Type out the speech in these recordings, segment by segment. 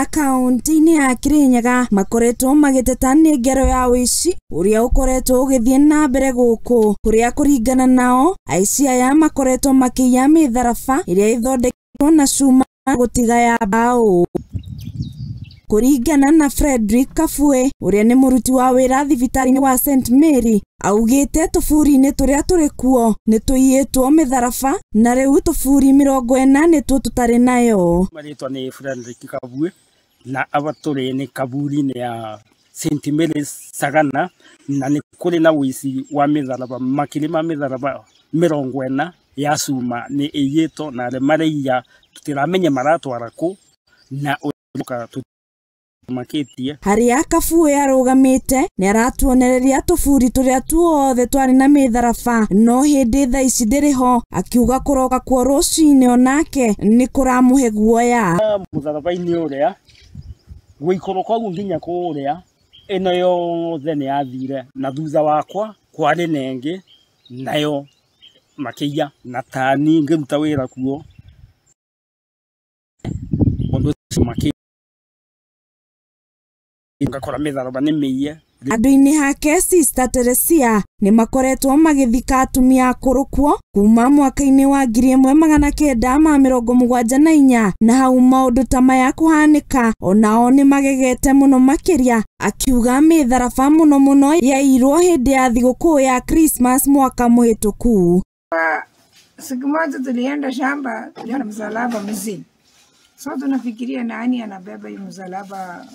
Akaunti-inĩ ya Kirinyaga makoretwo magĩteta nĩ ngero ya ũici ũrĩa ũkoretwo ũgĩthiĩ na mbere gũkũ, kũrĩa kũringana nao aici aya makoretwo makĩiya mĩtharaba ĩrĩa ĩthondeketwo na cuma gũtiga ya mbaũ. Kũringana na Frederick Kabue ũrĩa nĩ mũruti wa wĩra thibitarĩ-inĩ wa St Mary, augĩte tũburi-inĩ tũrĩa tũrĩ kuo nĩ tũiyĩtwo mĩtharaba na rĩu tũburi 40 nĩtuo tũtarĩ nayo. Marĩtwa nĩ Frederick Kabue na abatũrĩ nĩ kaburi-inĩ ya St Mary Sagana, na nĩ kũrĩ na ũici wa mĩtharaba, makĩria ma mĩtharaba 40 ya cuma nĩ ĩiyĩtwo, na arĩa maraiya tũtiramenya maratwara kũ na ũka maketie. Harĩa Kabue arũgamĩte nĩ aratuonereria tũburi tũrĩa tuothe twarĩ na mĩtharaba, no hĩndĩ thaa ici ndĩrĩho, akiuga kũroka kuo rũcinĩ onake nĩ kũramũhe guoya. Mũtharaba-inĩ ũrĩa gũikũrũka ũguo nginya kũrĩa ĩno yothe nĩ yathire, na thutha wakwa kwarĩ nengĩ nayo makĩiya, na tani ngĩruta wĩra kuo ũndũ ũcio makĩiya ngakora mĩtharaba nĩ mĩiye. Andũ-inĩ hake Sister Teresia nĩ makoretwo magĩthika atumia akũrũ kuo kuma mwaka-inĩ wa 1974 na hau maũndũ ta maya kũhanĩka onao nĩ magegete mũno makĩria, akiuga mĩtharaba mũno yairwo hĩndĩ ya thigũkũ ya Christmas mwaka mũhĩtũku. Siku moja tulienda shamba, tuliona msalaba mzima. So tunafikiria nani anabeba hii msalaba,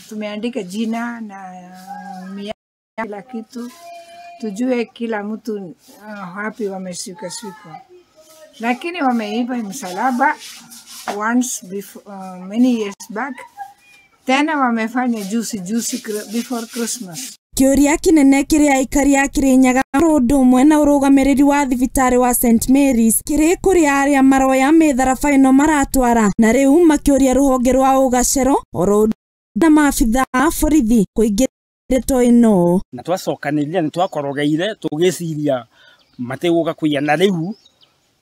tumeandika jina na kila kitu, tujue kila mtu hapi wameshika. Lakini wameiba hii msalaba once before, many years back. Tena wamefanya juicy before Christmas. Kĩũria kĩnene kĩrĩa aikari a Kirinyaga ũndũ ũmwe na ũrũgamĩrĩri wa thibitarĩ wa St Mary's kĩrĩ kũrĩa arĩa maroya mĩtharaba ĩno maratwara, na rĩu makĩũria rũhonge rwa ũgacĩro oro na maabitha a borithi kũingĩra ndeto ĩno. Na twacokanĩrĩria nĩ twakorogeire tũgĩciria mategũka kũiya, na rĩu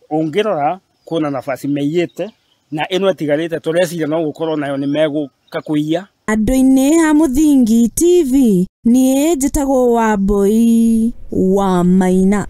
ũngĩrora kwĩna nafasi meiyĩte na ĩno ĩtigarĩte, tũreciria no gũkorwo nayo nĩ megũka kũiya. Andũ-inĩ ha Mũthingi TV niĩ njĩtagwo Wambui wa Maina.